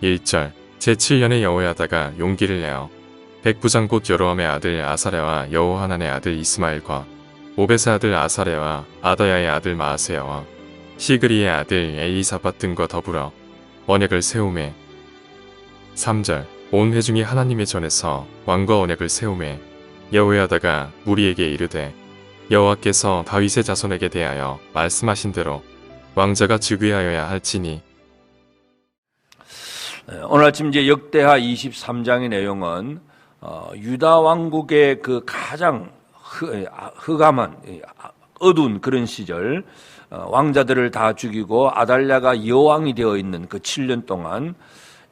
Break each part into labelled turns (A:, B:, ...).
A: 1절 제7년에 여호야다가 용기를 내어 백부장 곧 여로함의 아들 아사랴와 여호하난의 아들 이스마엘과 오벳의 아들 아사랴와 아다야의 아들 마아세야와 시그리의 아들 엘리사밧 등과 더불어 언약을 세우매 3절 온 회중이 하나님의 전에서 왕과 언약을 세우매 여호야다가 무리에게 이르되 여호와께서 다윗의 자손에게 대하여 말씀하신 대로 왕자가 즉위하여야 할지니.
B: 오늘 아침 이제 역대하 23장의 내용은 유다 왕국의 그 가장 흑암한 어두운 그런 시절, 왕자들을 다 죽이고 아달랴가 여왕이 되어 있는 그 7년 동안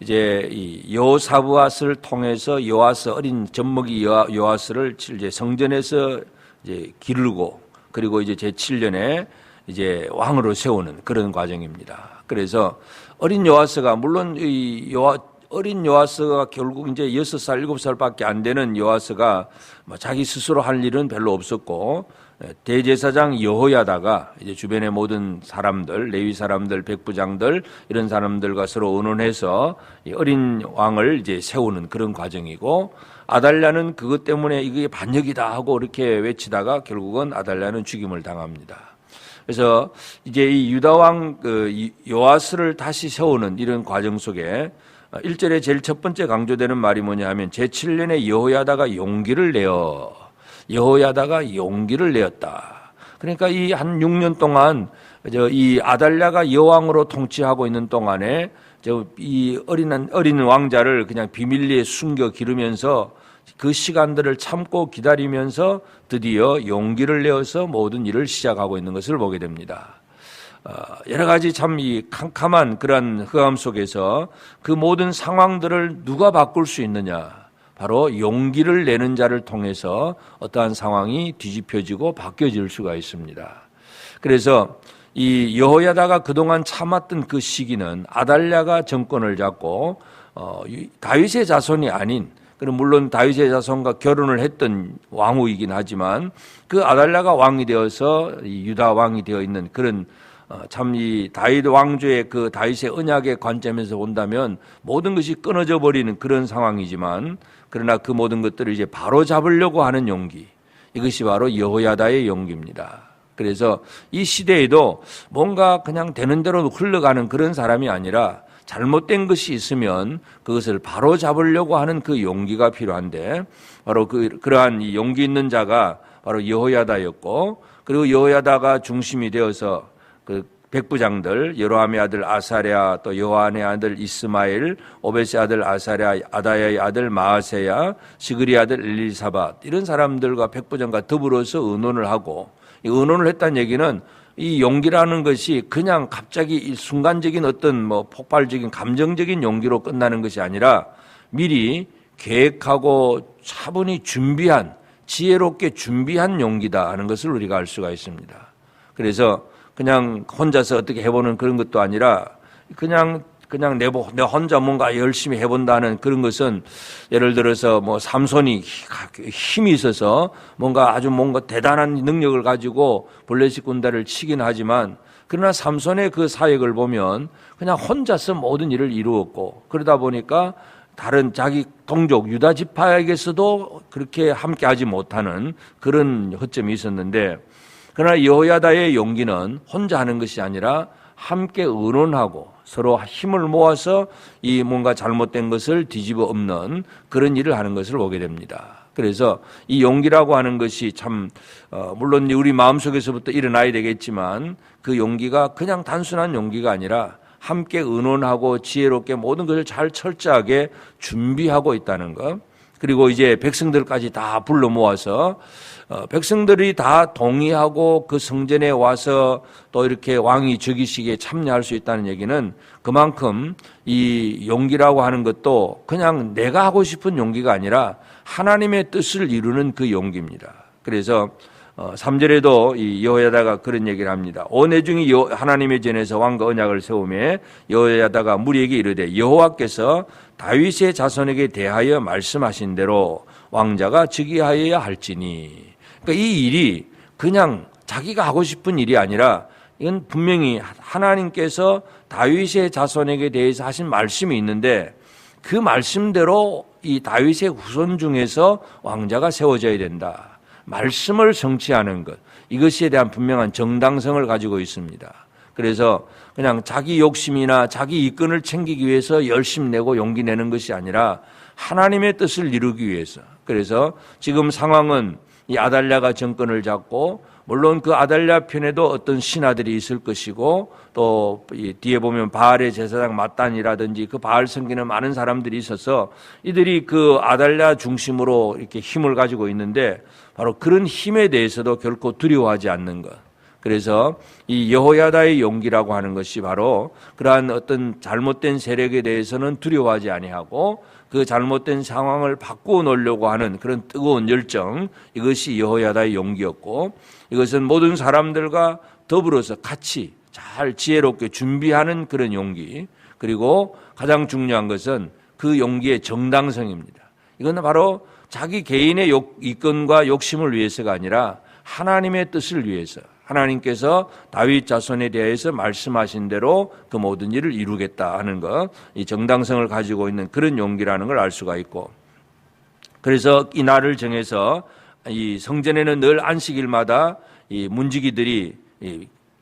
B: 이제 이 여호사밧을 통해서 요아스 어린 젖먹이 요아스를 이제 성전에서 이제 기르고, 그리고 이제 제 7년에 이제 왕으로 세우는 그런 과정입니다. 그래서 어린 요아스가, 물론 어린 요아스가 결국 이제 6살, 7살밖에 안 되는 요아스가 자기 스스로 할 일은 별로 없었고, 대제사장 여호야다가 이제 주변의 모든 사람들, 레위 사람들, 백부장들 이런 사람들과 서로 의논해서 어린 왕을 이제 세우는 그런 과정이고, 아달랴는 그것 때문에 이게 반역이다 하고 이렇게 외치다가 결국은 아달랴는 죽임을 당합니다. 그래서 이제 이 유다 왕 요아스를 다시 세우는 이런 과정 속에 1절에 제일 첫 번째 강조되는 말이 뭐냐 하면 제7년에 여호야다가 용기를 내었다. 그러니까 이 한 6년 동안 이 아달랴가 여왕으로 통치하고 있는 동안에 이 어린 왕자를 그냥 비밀리에 숨겨 기르면서 그 시간들을 참고 기다리면서 드디어 용기를 내어서 모든 일을 시작하고 있는 것을 보게 됩니다. 여러 가지 참 이 캄캄한 그러한 흑암 속에서 그 모든 상황들을 누가 바꿀 수 있느냐? 바로 용기를 내는 자를 통해서 어떠한 상황이 뒤집혀지고 바뀌어질 수가 있습니다. 그래서 이 여호야다가 그동안 참았던 그 시기는 아달랴가 정권을 잡고 다윗의 자손이 아닌, 그럼 물론 다윗의 자손과 결혼을 했던 왕후이긴 하지만 그 아달랴가 왕이 되어서 유다 왕이 되어 있는 그런 참 이 다윗 왕조의 그 다윗의 언약의 관점에서 본다면 모든 것이 끊어져 버리는 그런 상황이지만, 그러나 그 모든 것들을 이제 바로 잡으려고 하는 용기, 이것이 바로 여호야다의 용기입니다. 그래서 이 시대에도 뭔가 그냥 되는 대로 흘러가는 그런 사람이 아니라 잘못된 것이 있으면 그것을 바로 잡으려고 하는 그 용기가 필요한데, 바로 그러한 이 용기 있는 자가 바로 여호야다였고, 그리고 여호야다가 중심이 되어서 그 백부장들, 여로함의 아들 아사랴, 또 여호한의 아들 이스마엘, 오벳의 아들 아사랴, 아다야의 아들 마아세야, 시그리의 아들 엘리사밧, 이런 사람들과 백부장과 더불어서 의논을 하고, 이 의논을 했다는 얘기는 이 용기라는 것이 그냥 갑자기 순간적인 어떤 폭발적인 감정적인 용기로 끝나는 것이 아니라 미리 계획하고 차분히 준비한, 지혜롭게 준비한 용기다 하는 것을 우리가 알 수가 있습니다. 그래서 그냥 혼자서 어떻게 해보는 그런 것도 아니라 그냥 내 혼자 뭔가 열심히 해본다는 그런 것은, 예를 들어서 삼손이 힘이 있어서 뭔가 대단한 능력을 가지고 블레셋 군대를 치긴 하지만, 그러나 삼손의 그 사역을 보면 그냥 혼자서 모든 일을 이루었고, 그러다 보니까 다른 자기 동족 유다 지파에게서도 그렇게 함께하지 못하는 그런 허점이 있었는데, 그러나 여호야다의 용기는 혼자 하는 것이 아니라 함께 의논하고 서로 힘을 모아서 이 뭔가 잘못된 것을 뒤집어 엎는 그런 일을 하는 것을 보게 됩니다. 그래서 이 용기라고 하는 것이 참 물론 우리 마음속에서부터 일어나야 되겠지만, 그 용기가 그냥 단순한 용기가 아니라 함께 의논하고 지혜롭게 모든 것을 잘 철저하게 준비하고 있다는 것, 그리고 이제 백성들까지 다 불러 모아서 백성들이 다 동의하고 그 성전에 와서 또 이렇게 왕이 즉위식에 참여할 수 있다는 얘기는 그만큼 이 용기라고 하는 것도 그냥 내가 하고 싶은 용기가 아니라 하나님의 뜻을 이루는 그 용기입니다. 그래서 3절에도 이 여호야다가 그런 얘기를 합니다. 온 회중이 하나님의 전에서 왕과 언약을 세우며 여호야다가 무리에게 이르되 여호와께서 다윗의 자손에게 대하여 말씀하신 대로 왕자가 즉위하여야 할지니. 그러니까 이 일이 그냥 자기가 하고 싶은 일이 아니라 이건 분명히 하나님께서 다윗의 자손에게 대해서 하신 말씀이 있는데 그 말씀대로 이 다윗의 후손 중에서 왕자가 세워져야 된다. 말씀을 성취하는 것, 이것에 대한 분명한 정당성을 가지고 있습니다. 그래서 그냥 자기 욕심이나 자기 이권을 챙기기 위해서 열심 내고 용기 내는 것이 아니라 하나님의 뜻을 이루기 위해서. 그래서 지금 상황은 이 아달랴가 정권을 잡고, 물론 그 아달랴 편에도 어떤 신하들이 있을 것이고, 또 뒤에 보면 바알의 제사장 mat단이라든지 그 바알 섬기는 많은 사람들이 있어서 이들이 그 아달랴 중심으로 이렇게 힘을 가지고 있는데, 바로 그런 힘에 대해서도 결코 두려워하지 않는 것. 그래서 이 여호야다의 용기라고 하는 것이 바로 그러한 어떤 잘못된 세력에 대해서는 두려워하지 아니하고 그 잘못된 상황을 바꾸어 놓으려고 하는 그런 뜨거운 열정, 이것이 여호야다의 용기였고, 이것은 모든 사람들과 더불어서 같이 잘 지혜롭게 준비하는 그런 용기, 그리고 가장 중요한 것은 그 용기의 정당성입니다. 이건 바로 자기 개인의 이권과 욕심을 위해서가 아니라 하나님의 뜻을 위해서, 하나님께서 다윗 자손에 대해서 말씀하신 대로 그 모든 일을 이루겠다 하는 것, 이 정당성을 가지고 있는 그런 용기라는 걸 알 수가 있고, 그래서 이 날을 정해서 이 성전에는 늘 안식일마다 이 문지기들이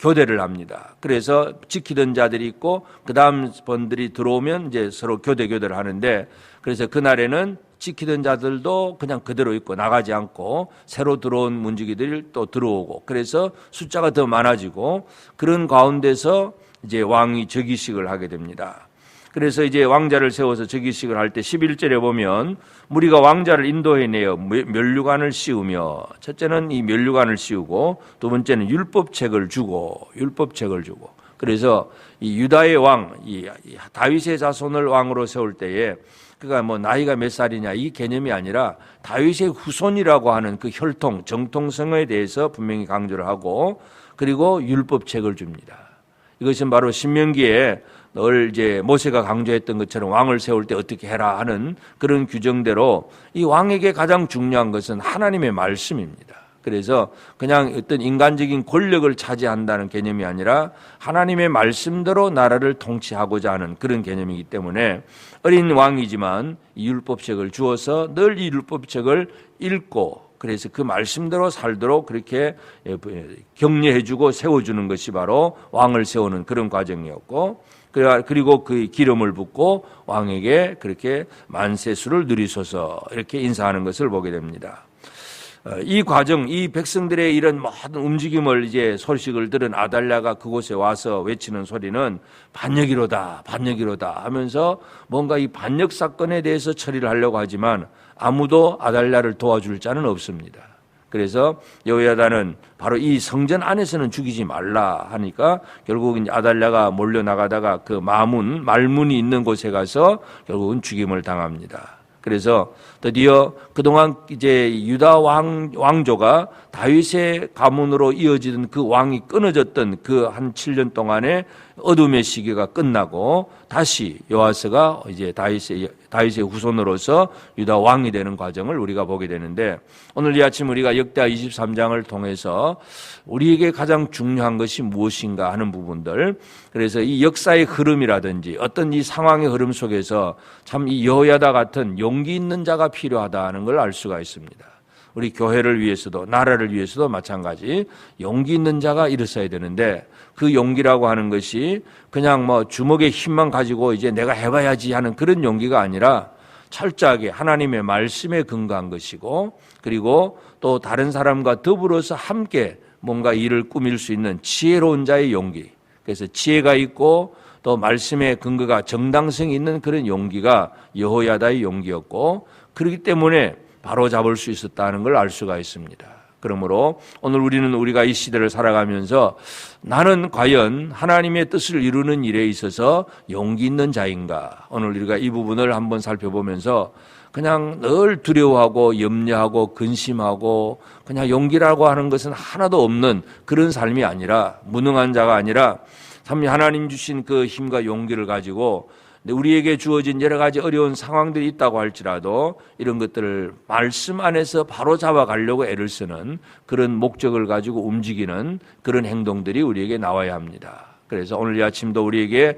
B: 교대를 합니다. 그래서 지키던 자들이 있고 그 다음 번들이 들어오면 이제 서로 교대를 하는데, 그래서 그날에는 지키던 자들도 그냥 그대로 있고 나가지 않고 새로 들어온 문지기들이 또 들어오고, 그래서 숫자가 더 많아지고, 그런 가운데서 이제 왕이 즉위식을 하게 됩니다. 그래서 이제 왕자를 세워서 즉위식을 할 때 11절에 보면 무리가 왕자를 인도해내어 면류관을 씌우며, 첫째는 이 면류관을 씌우고 두 번째는 율법책을 주고, 그래서 이 유다의 왕, 이 다윗의 자손을 왕으로 세울 때에 그가 뭐 나이가 몇 살이냐 이 개념이 아니라 다윗의 후손이라고 하는 그 혈통, 정통성에 대해서 분명히 강조를 하고, 그리고 율법책을 줍니다. 이것은 바로 신명기에 늘 이제 모세가 강조했던 것처럼 왕을 세울 때 어떻게 해라 하는 그런 규정대로 이 왕에게 가장 중요한 것은 하나님의 말씀입니다. 그래서 그냥 어떤 인간적인 권력을 차지한다는 개념이 아니라 하나님의 말씀대로 나라를 통치하고자 하는 그런 개념이기 때문에 어린 왕이지만 이 율법책을 주어서 늘 이 율법책을 읽고, 그래서 그 말씀대로 살도록 그렇게 격려해주고 세워주는 것이 바로 왕을 세우는 그런 과정이었고, 그리고 그 기름을 붓고 왕에게 그렇게 만세수를 누리소서 이렇게 인사하는 것을 보게 됩니다. 이 과정, 이 백성들의 이런 모든 움직임을 이제 소식을 들은 아달랴가 그곳에 와서 외치는 소리는 반역이로다 하면서 뭔가 이 반역 사건에 대해서 처리를 하려고 하지만 아무도 아달랴를 도와줄 자는 없습니다. 그래서 여호야다는 바로 이 성전 안에서는 죽이지 말라 하니까 결국 이제 아달랴가 몰려 나가다가 그 말문이 있는 곳에 가서 결국은 죽임을 당합니다. 그래서 드디어 그동안 이제 유다 왕조가 다윗의 가문으로 이어지던 그 왕이 끊어졌던 그 한 7년 동안의 어둠의 시기가 끝나고 다시 여호와스가 이제 다윗의 후손으로서 유다 왕이 되는 과정을 우리가 보게 되는데, 오늘 이 아침 우리가 역대하 23장을 통해서 우리에게 가장 중요한 것이 무엇인가 하는 부분들, 그래서 이 역사의 흐름이라든지 어떤 이 상황의 흐름 속에서 참 이 여호야다 같은 용기 있는 자가 필요하다는 걸 알 수가 있습니다. 우리 교회를 위해서도 나라를 위해서도 마찬가지 용기 있는 자가 일어서야 되는데, 그 용기라고 하는 것이 그냥 뭐 주먹의 힘만 가지고 이제 내가 해봐야지 하는 그런 용기가 아니라 철저하게 하나님의 말씀에 근거한 것이고, 그리고 또 다른 사람과 더불어서 함께 뭔가 일을 꾸밀 수 있는 지혜로운 자의 용기, 그래서 지혜가 있고 또 말씀의 근거가 정당성이 있는 그런 용기가 여호야다의 용기였고, 그렇기 때문에 바로 잡을 수 있었다는 걸 알 수가 있습니다. 그러므로 오늘 우리가 이 시대를 살아가면서 나는 과연 하나님의 뜻을 이루는 일에 있어서 용기 있는 자인가? 오늘 우리가 이 부분을 한번 살펴보면서 그냥 늘 두려워하고 염려하고 근심하고 그냥 용기라고 하는 것은 하나도 없는 그런 삶이 아니라, 무능한 자가 아니라 참 하나님 주신 그 힘과 용기를 가지고 근데 우리에게 주어진 여러 가지 어려운 상황들이 있다고 할지라도 이런 것들을 말씀 안에서 바로 잡아가려고 애를 쓰는 그런 목적을 가지고 움직이는 그런 행동들이 우리에게 나와야 합니다. 그래서 오늘 이 아침도 우리에게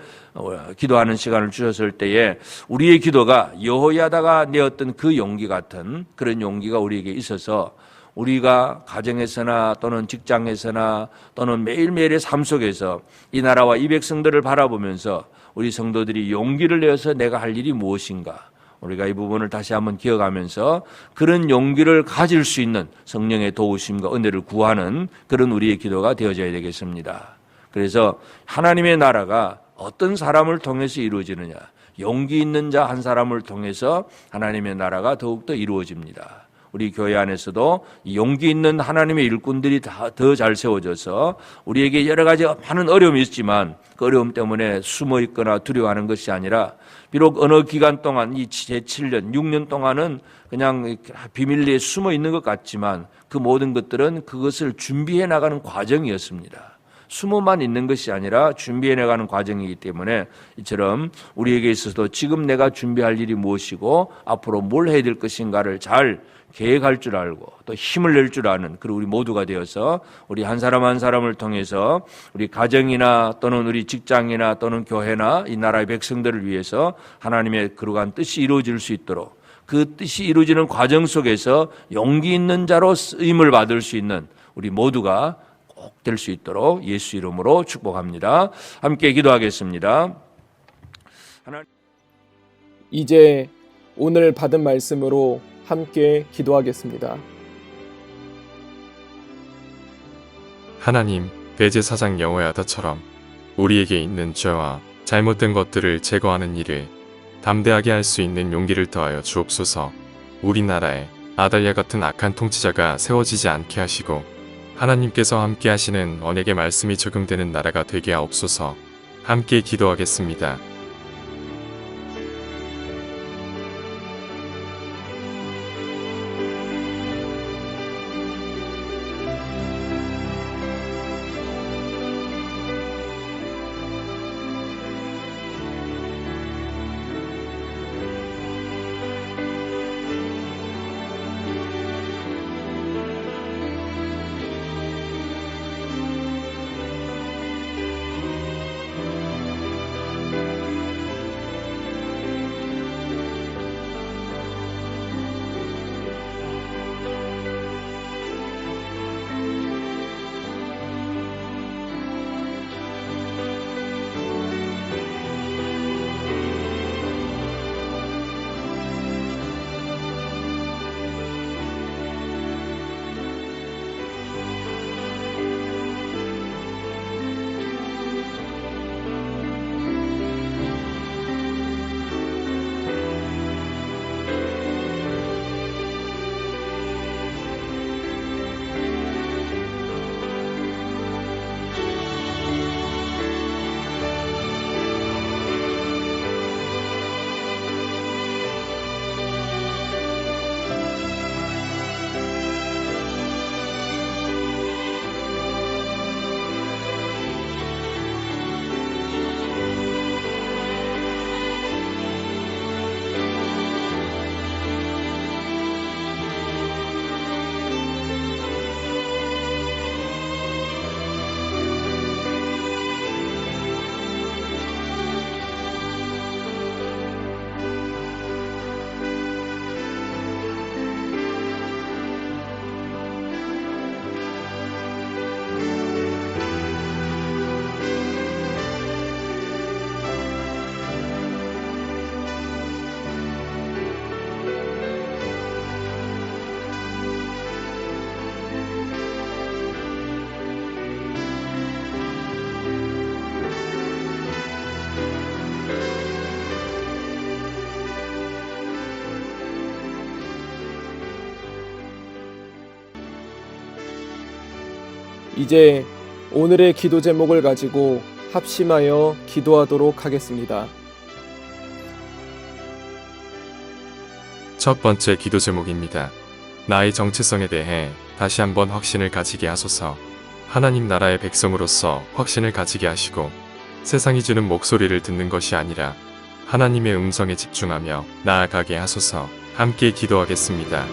B: 기도하는 시간을 주셨을 때에 우리의 기도가 여호야다가 내었던 그 용기 같은 그런 용기가 우리에게 있어서 우리가 가정에서나 또는 직장에서나 또는 매일매일의 삶 속에서 이 나라와 이 백성들을 바라보면서 우리 성도들이 용기를 내어서 내가 할 일이 무엇인가, 우리가 이 부분을 다시 한번 기억하면서 그런 용기를 가질 수 있는 성령의 도우심과 은혜를 구하는 그런 우리의 기도가 되어져야 되겠습니다. 그래서 하나님의 나라가 어떤 사람을 통해서 이루어지느냐, 용기 있는 자 한 사람을 통해서 하나님의 나라가 더욱더 이루어집니다. 우리 교회 안에서도 용기 있는 하나님의 일꾼들이 더 잘 세워져서 우리에게 여러 가지 많은 어려움이 있지만 그 어려움 때문에 숨어 있거나 두려워하는 것이 아니라 비록 어느 기간 동안 이 제7년, 6년 동안은 그냥 비밀리에 숨어 있는 것 같지만 그 모든 것들은 그것을 준비해 나가는 과정이었습니다. 숨어만 있는 것이 아니라 준비해 나가는 과정이기 때문에 이처럼 우리에게 있어서도 지금 내가 준비할 일이 무엇이고 앞으로 뭘 해야 될 것인가를 잘 계획할 줄 알고 또 힘을 낼 줄 아는 그리고 우리 모두가 되어서 우리 한 사람 한 사람을 통해서 우리 가정이나 또는 우리 직장이나 또는 교회나 이 나라의 백성들을 위해서 하나님의 거룩한 뜻이 이루어질 수 있도록 그 뜻이 이루어지는 과정 속에서 용기 있는 자로 쓰임을 받을 수 있는 우리 모두가 꼭 될 수 있도록 예수 이름으로 축복합니다. 함께 기도하겠습니다.
C: 이제 오늘 받은 말씀으로 함께 기도하겠습니다.
A: 하나님, 대제사장 여호야다처럼 우리에게 있는 죄와 잘못된 것들을 제거하는 일을 담대하게 할 수 있는 용기를 더하여 주옵소서. 우리나라에 아달랴 같은 악한 통치자가 세워지지 않게 하시고 하나님께서 함께 하시는 언약의 말씀이 적용되는 나라가 되게 하옵소서. 함께 기도하겠습니다.
C: 이제 오늘의 기도 제목을 가지고 합심하여 기도하도록 하겠습니다.
A: 첫 번째 기도 제목입니다. 나의 정체성에 대해 다시 한번 확신을 가지게 하소서. 하나님 나라의 백성으로서 확신을 가지게 하시고 세상이 주는 목소리를 듣는 것이 아니라 하나님의 음성에 집중하며 나아가게 하소서. 함께 기도하겠습니다.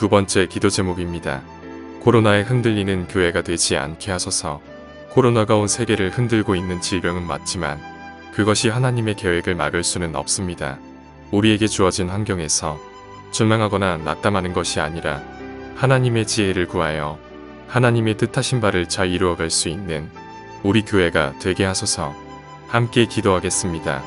A: 두 번째 기도 제목입니다. 코로나에 흔들리는 교회가 되지 않게 하소서. 코로나가 온 세계를 흔들고 있는 질병은 맞지만 그것이 하나님의 계획을 막을 수는 없습니다. 우리에게 주어진 환경에서 절망하거나 낙담하는 것이 아니라 하나님의 지혜를 구하여 하나님의 뜻하신 바를 잘 이루어갈 수 있는 우리 교회가 되게 하소서. 함께 기도하겠습니다.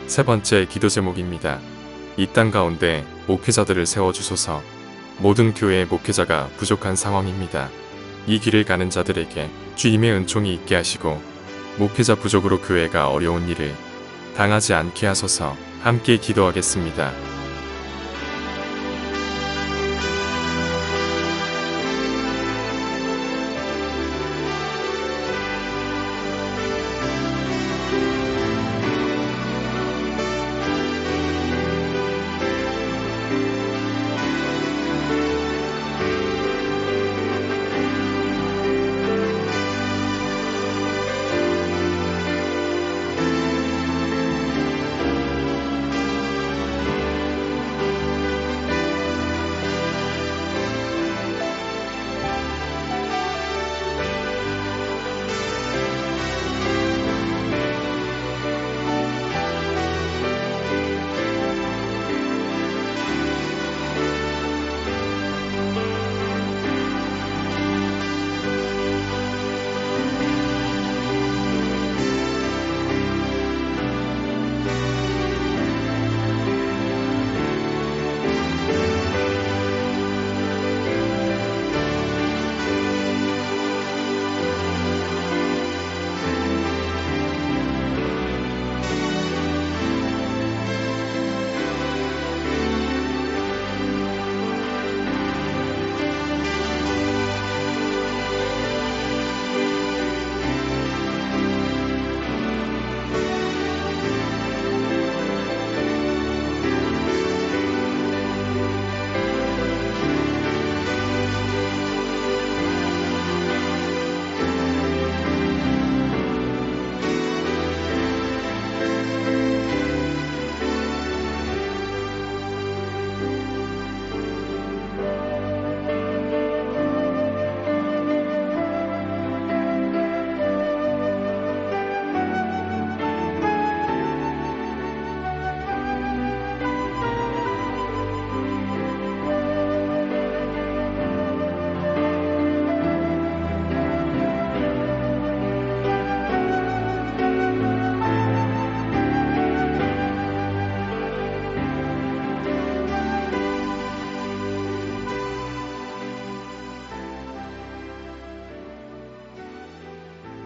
A: 세 번째 기도 제목입니다. 이 땅 가운데 목회자들을 세워주소서. 모든 교회의 목회자가 부족한 상황입니다. 이 길을 가는 자들에게 주님의 은총이 있게 하시고 목회자 부족으로 교회가 어려운 일을 당하지 않게 하소서. 함께 기도하겠습니다.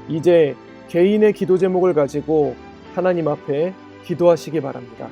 C: 이제 개인의 기도 제목을 가지고 하나님 앞에 기도하시기 바랍니다.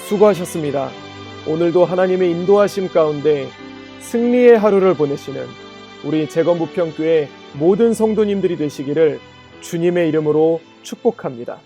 C: 수고하셨습니다. 오늘도 하나님의 인도하심 가운데 승리의 하루를 보내시는 우리 재건부평교회 모든 성도님들이 되시기를 주님의 이름으로 축복합니다.